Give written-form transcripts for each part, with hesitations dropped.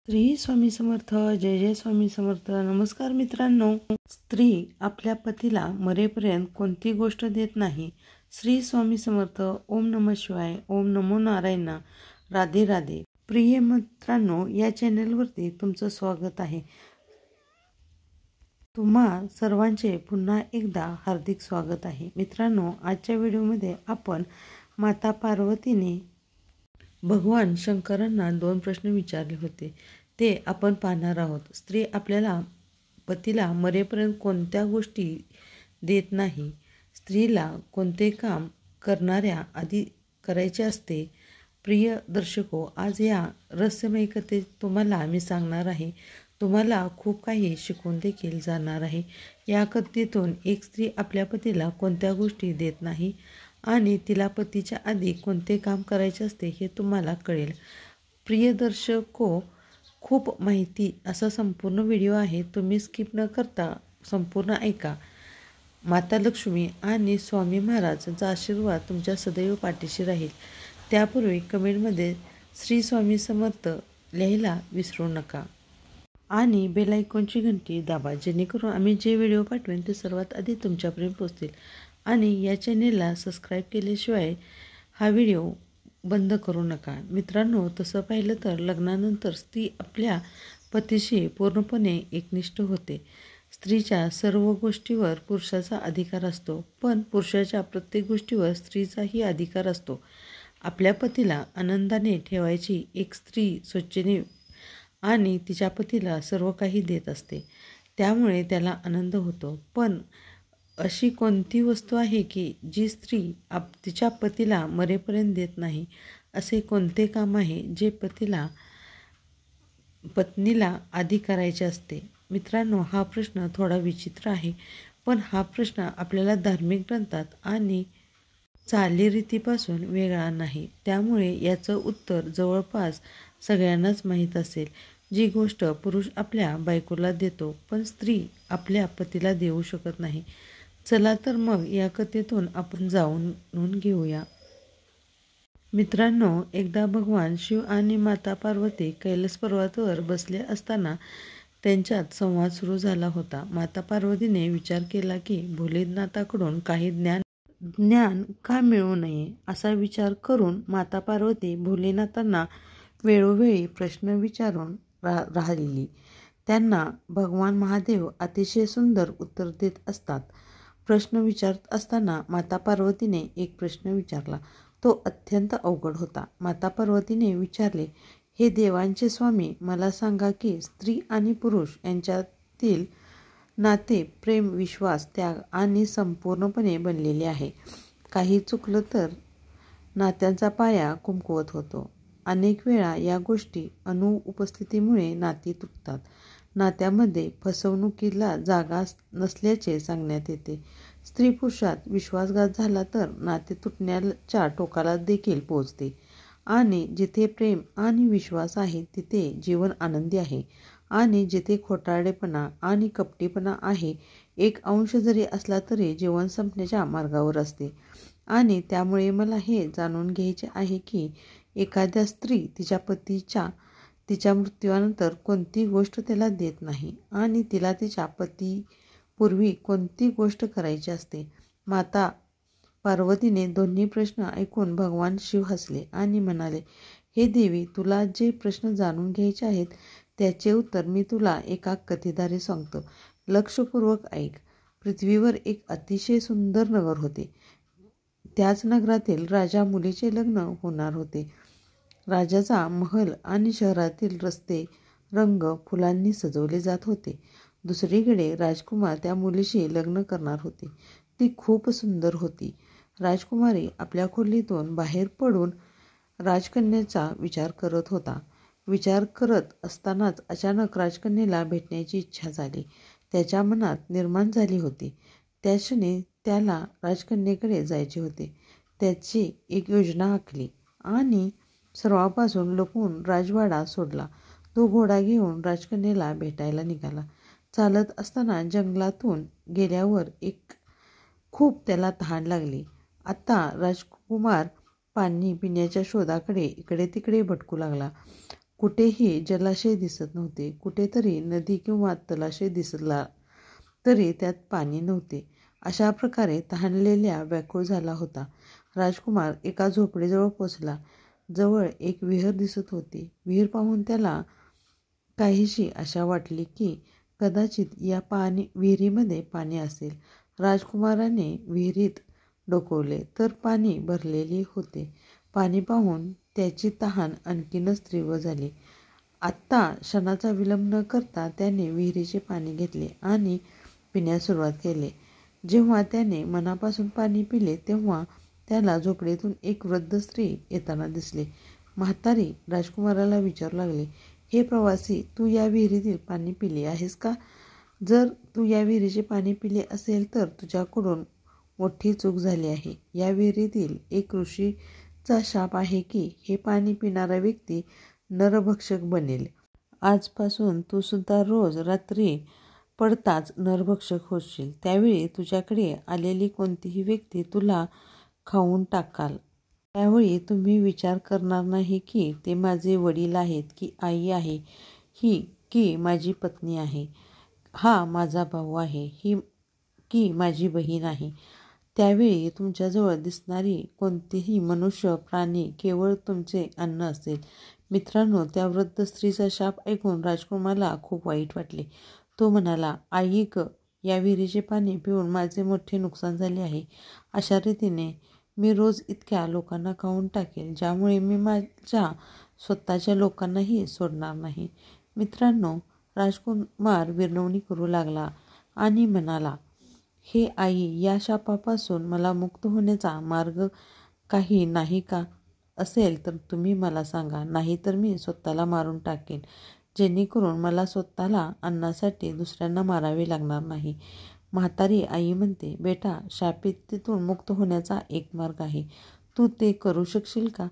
श्री स्वामी समर्थ. जय जय स्वामी समर्थ. नमस्कार मित्रांनो. स्त्री आपल्या पतीला मरेपर्यंत कोणती गोष्ट देत नाही. श्री स्वामी समर्थ. ओम नमः शिवाय. ओम नमो नारायणा. राधे राधे. प्रिय मित्रांनो, या चॅनलवरती तुमचं स्वागत आहे. तुम्हा सर्वांचे पुन्हा एकदा हार्दिक स्वागत आहे. मित्रांनो, आजच्या व्हिडिओमध्ये आपण माता पार्वतीने भगवान शंकरांना 2 प्रश्न विचारले होते, ते आपण पाहणार आहोत. स्त्री आपल्याला पतीला मरेपर्यंत कोणत्या गोष्टी देत नाही. स्त्रीला कोणते काम करणाऱ्या आधी करायचे असते. प्रिय दर्शको, आज या रहस्यमय कथेत तुम्हाला मी सांगणार आहे. तुम्हाला खूप काही शिकवून देखील जाणार आहे. या कथेतून एक स्त्री आपल्या पतीला कोणत्या गोष्टी देत नाही आणि तिला पतीच्या आधी कोणते काम करायचे असते हे तुम्हाला कळेल. प्रिय दर्शको, खूप माहिती असा संपूर्ण व्हिडिओ आहे. तुम्ही स्किप न करता संपूर्ण ऐका. माता लक्ष्मी आणि स्वामी महाराजांचा आशीर्वाद तुमच्या सदैव पाठीशी राहील. त्यापूर्वी कमेंटमध्ये श्री स्वामी समर्थ लिहायला विसरू नका आणि बेल आयकॉनची घंटी दाबा, जेणेकरून आम्ही जे व्हिडिओ पाठवेन ते सर्वात आधी तुमच्यापर्यंत पोहोचतील. आणि या चॅनेलला सबस्क्राईब केल्याशिवाय हा व्हिडिओ बंद करू नका. मित्रांनो, तसं पाहिलं तर लग्नानंतर स्त्री आपल्या पतीशी पूर्णपणे एकनिष्ठ होते. स्त्रीच्या सर्व गोष्टीवर पुरुषाचा अधिकार असतो, पण पुरुषाच्या प्रत्येक गोष्टीवर स्त्रीचाही अधिकार असतो. आपल्या पतीला आनंदाने ठेवायची एक स्त्री स्वच्छेने आणि तिच्या पतीला सर्व काही देत असते, त्यामुळे त्याला आनंद होतो. पण अशी कोणती वस्तू आहे की जी स्त्री तिच्या पतीला मरेपर्यंत देत नाही? असे कोणते काम आहे जे पत्नीला आधी करायचे असते? मित्रांनो, हा प्रश्न थोडा विचित्र आहे, पण हा प्रश्न आपल्याला धार्मिक ग्रंथात आणि चालीरीतीपासून वेगळा नाही. त्यामुळे याचं उत्तर जवळपास सगळ्यांनाच माहीत असेल. जी गोष्ट पुरुष आपल्या बायकोला देतो, पण स्त्री आपल्या पतीला देऊ शकत नाही. चला तर मग या कथेतून आपण जाणून घेऊया. मित्रांनो, एकदा भगवान शिव आणि माता पार्वती कैलास पर्वतावर बसले असताना त्यांच्यात संवाद सुरू झाला होता. माता पार्वतीने विचार केला की भोलेनाथाकडून काही ज्ञान का मिळू नये. असा विचार करून माता पार्वती भोलेनाथांना वेळोवेळी प्रश्न विचारून राहिली. त्यांना भगवान महादेव अतिशय सुंदर उत्तर देत असतात. प्रश्न विचारत असताना माता पार्वतीने एक प्रश्न विचारला. तो अत्यंत अवघड होता. माता पार्वतीने विचारले, हे देवांचे स्वामी, मला सांगा की स्त्री आणि पुरुष यांच्यातील नाते प्रेम, विश्वास, त्याग आणि संपूर्णपणे बनलेले आहे. काही चुकलं तर नात्यांचा पाया कमकुवत होतो. अनेक वेळा या गोष्टी अनुपस्थितीमुळे नाती तुटतात. नात्यामध्ये फसवणुकीला जागा नसल्याचे सांगण्यात येते. स्त्री पुरुषात विश्वासघात झाला तर नाते तुटण्याच्या टोकाला देखील पोहोचते. आणि जिथे प्रेम आणि विश्वास आहे तिथे जीवन आनंदी आहे. आणि जिथे खोटारडेपणा आणि कपटीपणा आहे, एक अंश जरी असला तरी जीवन संपण्याच्या मार्गावर असते. आणि त्यामुळे मला हे जाणून घ्यायचे आहे की एखाद्या स्त्री तिच्या पतीच्या मृत्यूनंतर कोणती गोष्ट त्याला देत नाही आणि तिला तिच्या पतीपूर्वी कोणती गोष्ट करायची असते. माता पार्वतीने दोन्ही प्रश्न ऐकून भगवान शिव हसले आणि म्हणाले, हे देवी, तुला जे प्रश्न जाणून घ्यायचे आहेत त्याचे उत्तर मी तुला एका कथेद्वारे सांगतो. लक्षपूर्वक ऐक. पृथ्वीवर एक अतिशय सुंदर नगर होते. त्याच नगरातील राजा मुलीचे लग्न होणार होते. राजाचा महल आणि शहरातील रस्ते रंग फुलांनी सजवले जात होते. दुसरीकडे राजकुमार त्या मुलीशी लग्न करणार होते. ती खूप सुंदर होती. राजकुमारी आपल्या खोलीतून बाहेर पडून राजकन्याचा विचार करत होता. विचार करत असतानाच अचानक राजकन्येला भेटण्याची इच्छा झाली. त्याच्या मनात निर्माण झाली होती. त्या क्षणी त्याला राजकन्येकडे जायचे होते. त्याची एक योजना आखली आणि सर्वांपासून लपून राजवाडा सोडला. तो घोडा घेऊन राजकन्येला भेटायला निघाला. चालत असताना जंगलातून गेल्यावर खूप त्याला तहान लागली. आता राजकुमार पाणी पिण्याच्या शोधाकडे इकडे तिकडे भटकू लागला. कुठेही जलाशय दिसत नव्हते. कुठेतरी नदी किंवा तलाशय दिसला तरी त्यात पाणी नव्हते. अशा प्रकारे तहानलेल्या व्याकुळ झाला होता. राजकुमार एका झोपडीजवळ पोचला. जवळ एक विहीर दिसत होती. विहीर पाहून त्याला काहीशी आशा वाटली की कदाचित या विहिरीमध्ये पाणी असेल. राजकुमाराने विहिरीत डोकावले तर पाणी भरलेले होते. पाणी पाहून त्याची तहान आणखीनच तीव्र झाली. आत्ता क्षणाचा विलंब न करता त्याने विहिरीचे पाणी घेतले आणि पिण्यास सुरुवात केली. जेव्हा त्याने मनापासून पाणी पिले तेव्हा त्याला झोपडीतून एक वृद्ध स्त्री येताना दिसली. म्हातारी राजकुमाराला विचारू लागली, हे प्रवासी, तू या विहिरीतील पाणी पिले आहेस का? जर तू या विहिरीचे पाणी पिले असेल तर तुझ्याकडून मोठी चूक झाली आहे. या विहिरीतील एक ऋषीचा शाप आहे की हे पाणी पिणारा व्यक्ती नरभक्षक बनेल. आजपासून तू सुद्धा रोज रात्री पडताच नरभक्षक होशील. त्यावेळी तुझ्याकडे आलेली कोणतीही व्यक्ती तुला खाऊन टाकाल. त्यावेळी तुम्ही विचार करणार नाही की ते माझे वडील आहेत की आई आहे, ही की माझी पत्नी आहे, हा माझा भाऊ आहे, ही की माझी बहीण आहे. त्यावेळी तुमच्याजवळ दिसणारी कोणतीही मनुष्य प्राणी केवळ तुमचे अन्न असेल. मित्रांनो, त्या वृद्ध स्त्रीचा शाप ऐकून राजकुमाराला खूप वाईट वाटले. तो म्हणाला, आई ग, या विहिरीचे पाणी पिऊन माझे मोठे नुकसान झाले आहे. अशा रीतीने मी रोज इतक्या लोकांना खाऊन टाकेल ज्यामुळे मी माझ्या स्वतःच्या लोकांनाही सोडणार नाही. मित्रांनो, राजकुमार विनवणी करू लागला आणि म्हणाला, हे आई, या शापापासून मला मुक्त होण्याचा मार्ग काही नाही का? असेल तर तुम्ही मला सांगा, नाहीतर मी स्वतःला मारून टाकेन, जेणेकरून मला स्वतःला अन्नासाठी दुसऱ्यांना मारावे लागणार नाही. म्हातारी आई म्हणते, बेटा, शापितीतून मुक्त होण्याचा एक मार्ग आहे. तू ते करू शकशील का?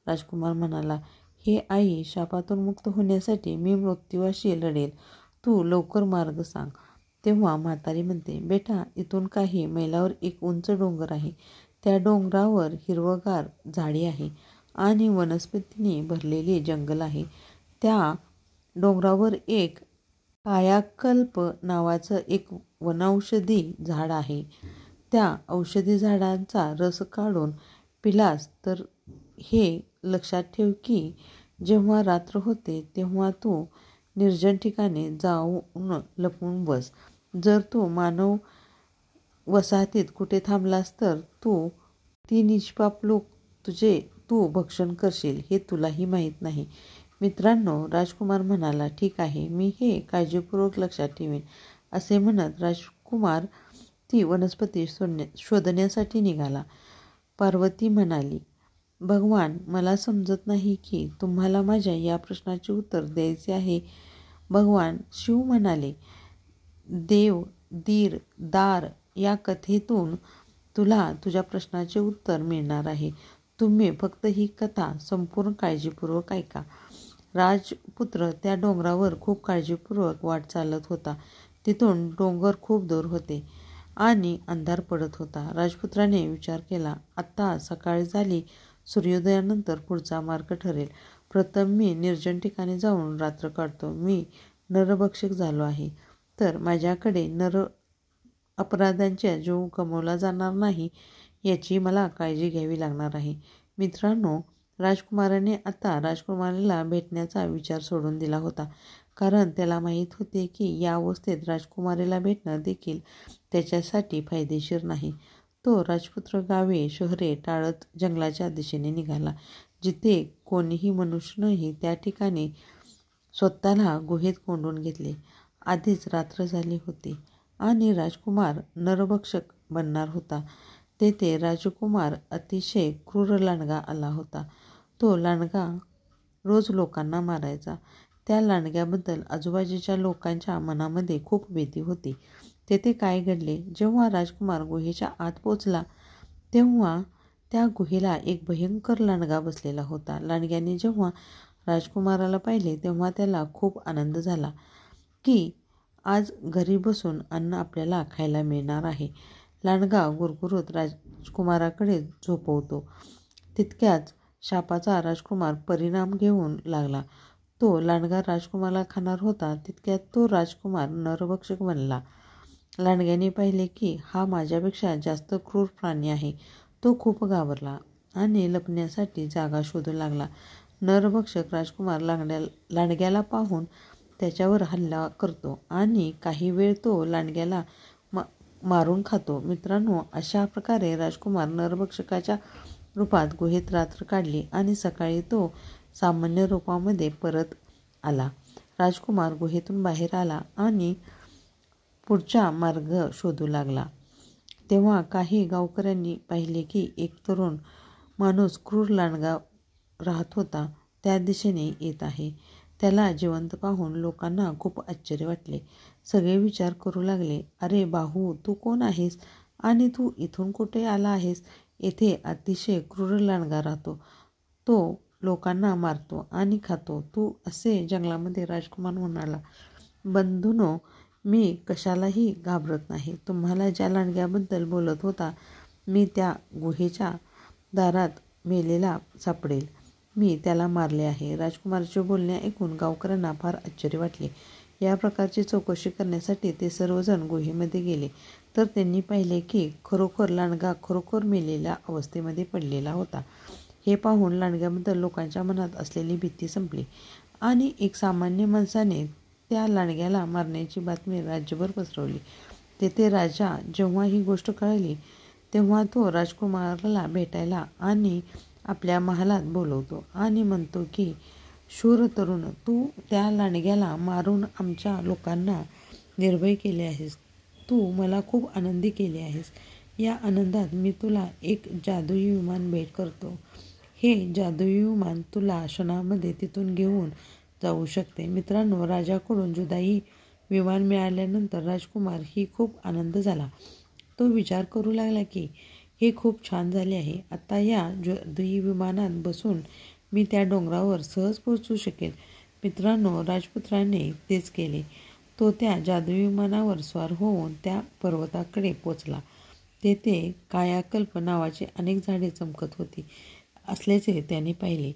राजकुमार म्हणाला, हे आई, शापातून मुक्त होण्यासाठी मी मृत्यूशी लढेल. तू लवकर मार्ग सांग. तेव्हा म्हातारी म्हणते, बेटा, इथून काही मैलावर एक उंच डोंगर आहे. त्या डोंगरावर हिरवगार झाडी आहे आणि वनस्पतींनी भरलेले जंगल आहे. त्या डोंगरावर एक कायाकल्प नावाचं एक वनौषधी झाड आहे. त्या औषधी झाडांचा रस काढून पिलास तर हे लक्षात ठेव की जेव्हा रात्र होते तेव्हा तू निर्जन ठिकाणी जाऊन लपून बस. जर तू मानव वसाहतीत कुठे थांबलास तर ती निष्पाप लोक तू भक्षण करशील हे तुलाही माहीत नाही. मित्रांनो, राजकुमार म्हणाला, ठीक आहे, मी हे काळजीपूर्वक लक्षात ठेवीन. असे म्हणत राजकुमार ती वनस्पती शोधण्यासाठी निघाला. पार्वती म्हणाली, भगवान, मला समजत नाही की तुम्हाला माझ्या या प्रश्नाचे उत्तर द्यायचे आहे. भगवान शिव म्हणाले, देव, दीर, दार या कथेतून तुला तुझ्या प्रश्नाचे उत्तर मिळणार आहे. तुम्ही फक्त ही कथा संपूर्ण काळजीपूर्वक ऐका. राजपुत्र त्या डोंगरावर खूप काळजीपूर्वक वाट चालत होता. तिथून डोंगर खूप दूर होते आणि अंधार पडत होता. राजपुत्राने विचार केला, आता सकाळ झाली, सूर्योदयानंतर पुढचा मार्ग ठरेल. प्रथम मी निर्जन ठिकाणी जाऊन रात्र काढतो. मी नरभक्षक झालो आहे तर माझ्याकडे अपराध्यांचा जीव गमावला जाणार नाही याची मला काळजी घ्यावी लागणार आहे. मित्रांनो, राजकुमाराने आता राजकुमारीला भेटण्याचा विचार सोडून दिला होता, कारण त्याला माहीत होते की या अवस्थेत राजकुमारीला भेटणं देखील त्याच्यासाठी फायदेशीर नाही. तो राजपुत्र गावे शहरे टाळत जंगलाच्या दिशेने निघाला. जिथे कोणीही मनुष्य नाही त्या ठिकाणी स्वतःला गुहेत कोंडून घेतले. आधीच रात्र झाली होती आणि राजकुमार नरभक्षक बनणार होता. तेथे राजकुमार अतिशय क्रूर लांडगा आला होता. तो लांडगा रोज लोकांना मारायचा. त्या लांडग्याबद्दल आजूबाजूच्या लोकांच्या मनामध्ये खूप भीती होती. तेथे काय घडले? जेव्हा राजकुमार गुहेच्या आत पोचला तेव्हा त्या गुहेला एक भयंकर लांडगा बसलेला होता. लांडग्याने जेव्हा राजकुमाराला पाहिले तेव्हा त्याला खूप आनंद झाला की आज घरी बसून अन्न आपल्याला खायला मिळणार आहे. लांडगा गुरगुरत राजकुमाराकडे झोपवतो. तितक्याच शापाचा राजकुमार परिणाम घेऊन लागला. तो लांडगा राजकुमाराला खाणार होता तितक्यात तो राजकुमार नरभक्षक बनला. लांडग्याने पाहिले की हा माझ्यापेक्षा जास्त क्रूर प्राणी आहे. तो खूप घाबरला आणि लपण्यासाठी जागा शोधू लागला. नरभक्षक राजकुमार लांडग्याला पाहून त्याच्यावर हल्ला करतो आणि काही वेळ तो लांडग्याला मारून खातो. मित्रांनो, अशा प्रकारे राजकुमार नरभक्षकाच्या रूपात गुहेत रात्र काढली आणि सकाळी तो सामान्य रूपामध्ये परत आला. राजकुमार गुहेतून बाहेर आला आणि पुढचा मार्ग शोधू लागला. तेव्हा काही गावकऱ्यांनी पाहिले की एक तरुण माणूस क्रूर लांडगा राहत होता त्या दिशेने येत आहे. त्याला जिवंत पाहून लोकांना खूप आश्चर्य वाटले. सगळे विचार करू लागले, अरे बाहू, तू कोण आहेस आणि तू इथून कुठे आला आहेस? येथे अतिशय क्रूर लांडगा राहतो. तो लोकांना मारतो आणि खातो. तू असे जंगलामध्ये? राजकुमार म्हणाला, बंधूनो, मी कशालाही घाबरत नाही. तुम्हाला ज्या लांडग्याबद्दल बोलत होता मी त्या गुहेच्या दारात मेलेला सापडेल. मी त्याला मारले आहे. राजकुमाराचे बोलणे ऐकून गावकऱ्यांना फार आश्चर्य वाटले. या प्रकारची चौकशी करण्यासाठी ते सर्वजण गुहेमध्ये गेले तर त्यांनी पाहिले की खरोखर लांडगा खरोखर मेलेल्या अवस्थेमध्ये पडलेला होता. हे पाहून लांडग्याबद्दल लोकांच्या मनात असलेली भीती संपली आणि एक सामान्य माणसाने त्या लांडग्याला मारण्याची बातमी राज्यभर पसरवली. तेथे राजा जेव्हा ही गोष्ट कळली तेव्हा तो राजकुमाराला भेटायला आणि आपल्या महालात बोलवतो आणि म्हणतो की शूर तरुण, तू त्या लांडग्याला मारून आमच्या लोकांना निर्भय केले आहेस. तू मला खूप आनंदी केले आहेस. या आनंदात मी तुला एक जादुई विमान भेट करतो. हे जादुई विमान तुला क्षणामध्ये तिथून घेऊन जाऊ शकते. मित्रांनो, राजाकडून जुदाई विमान मिळाल्यानंतर राजकुमार ही खूप आनंद झाला. तो विचार करू लागला की हे खूप छान झाले आहे. आता या जादुई विमानात बसून मी त्या डोंगरावर सहज पोहोचू शकेल. मित्रांनो, राजपुत्राने तेच केले. तो त्या जादुई विमानावर स्वार होऊन त्या पर्वताकडे पोचला. तेथे कायाकल्प नावाची अनेक झाडे चमकत होती असल्याचे त्याने पाहिले,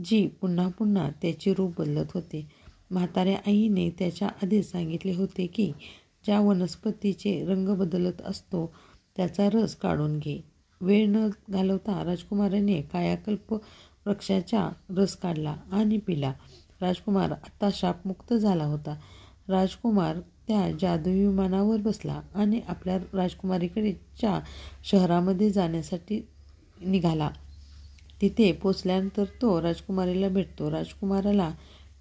जी पुन्हा पुन्हा त्याचे रूप बदलत होते. म्हाताऱ्या आईने त्याच्या आधीच सांगितले होते की ज्या वनस्पतीचे रंग बदलत असतो त्याचा रस काढून घे. वेळ न घालवता राजकुमाराने कायाकल्प वृक्षाचा रस काढला आणि पिला. राजकुमार आता शापमुक्त झाला होता. राजकुमार त्या जादुई विमानावर बसला आणि आपल्या राजकुमारीकडच्या शहरामध्ये जाण्यासाठी निघाला. तिथे पोचल्यानंतर तो राजकुमारीला भेटतो. राजकुमाराला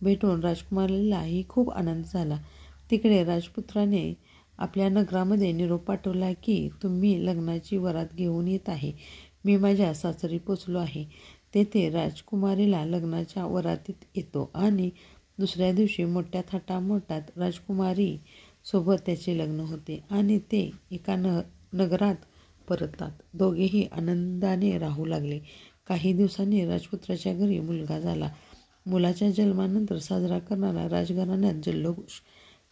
भेटून राजकुमारीलाही खूप आनंद झाला. तिकडे राजपुत्राने आपल्या नगरामध्ये निरोप पाठवला की तुम्ही लग्नाची वरात घेऊन येत आहे. मी माझ्या सासरी पोचलो आहे. तेथे राजकुमारीला लग्नाच्या वरातीत येतो आणि दुसऱ्या दिवशी मोठ्या थाटामाटात राजकुमारी सोबत त्याचे लग्न होते आणि ते एका नगरात परततात. दोघेही आनंदाने राहू लागले. काही दिवसांनी राजपुत्राच्या घरी मुलगा झाला. मुलाच्या जन्मानंतर साजरा करणारा राजघराण्यात जल्लोष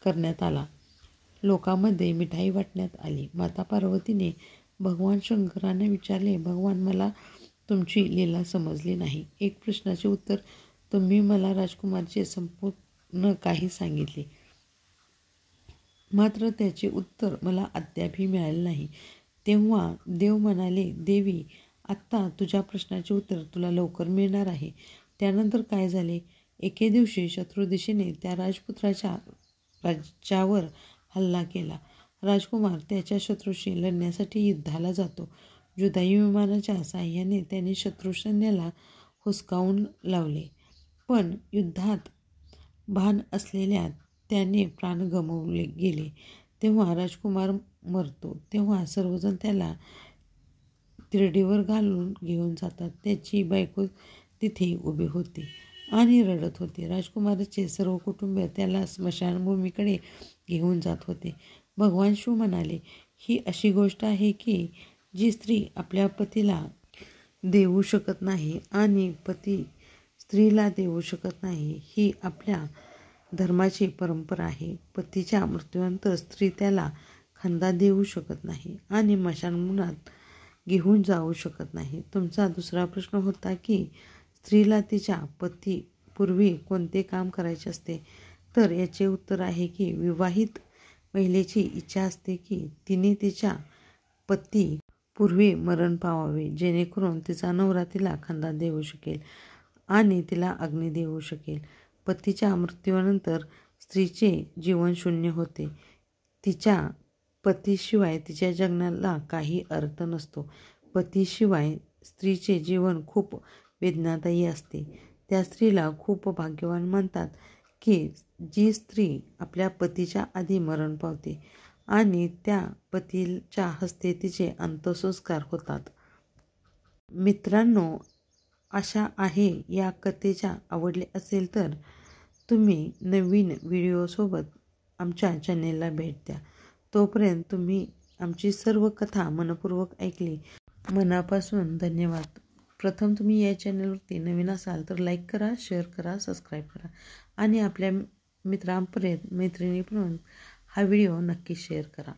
करण्यात आला. लोकांमध्ये मिठाई वाटण्यात आली. माता पार्वतीने भगवान शंकरांना विचारले, भगवान, मला तुमची लीला समजली नाही. एक प्रश्नाचे उत्तर तुम्ही मला राजकुमारचे संपूर्ण काही सांगितले, मात्र त्याचे उत्तर मला अद्यापही मिळाले नाही. तेव्हा देव म्हणाले, देवी, आत्ता तुझ्या प्रश्नाचे उत्तर तुला लवकर मिळणार आहे. त्यानंतर काय झाले? एके दिवशी शत्रू दिशेने त्या राजपुत्राच्या राज्यावर हल्ला केला. राजकुमार त्याच्या शत्रूशी लढण्यासाठी युद्धाला जातो. जुदाई विमानाच्या साहाय्याने त्याने शत्रू सैन्याला हुसकावून लावले, पण युद्धात भान असलेल्या त्याने प्राण गमावले गेले. तेव्हा राजकुमार मरतो तेव्हा सर्वजण त्याला तिरडीवर घालून घेऊन जातात. त्याची बायको तिथे उभी होती आणि रडत होती. राजकुमाराचे सर्व कुटुंबीय त्याला स्मशानभूमीकडे घेऊन जात होते. भगवान शिव म्हणाले, ही अशी गोष्ट आहे की जी स्त्री आपल्या पतीला देऊ शकत नाही आणि पती स्त्रीला देऊ शकत नाही. ही आपल्या धर्माची परंपरा आहे. पतीच्या मृत्यूनंतर स्त्री त्याला खांदा देऊ शकत नाही आणि स्मशानभूमीत घेऊन जाऊ शकत नाही. तुमचा दुसरा प्रश्न होता की स्त्रीला तिच्या पती पूर्वी कोणते काम करायचे असते? तर याचे उत्तर आहे की विवाहित महिलेची इच्छा असते की तिने तिच्या पती पूर्वी मरण पावावे, जेणेकरून तिचा नवरा तिला खंदा देऊ शकेल आणि तिला अग्नी देऊ शकेल. पतीच्या मृत्यूनंतर स्त्रीचे जीवन शून्य होते. तिच्या पतीशिवाय तिच्या जगण्याला काही अर्थ नसतो. पतीशिवाय स्त्रीचे जीवन खूप वेदनादायी असते. त्या स्त्रीला खूप भाग्यवान मानतात की जी स्त्री आपल्या पतीच्या आधी मरण पावते आणि त्या पतीच्या हस्ते तिचे अंत्यसंस्कार होतात. मित्रांनो, आशा आहे या कथेच्या आवडले असेल तर तुम्ही नवीन व्हिडिओसोबत आमच्या चॅनेलला भेट द्या. तोपर्यंत तुम्ही आमची सर्व कथा मनपूर्वक ऐकली, मनापासून धन्यवाद. प्रथम तुम्ही या चॅनलवरती नवीन असाल तर लाईक करा, शेअर करा, सबस्क्राईब करा आणि आपल्या मित्रांपर्यंत मैत्रिणीपर्यंत हा व्हिडिओ नक्की शेअर करा.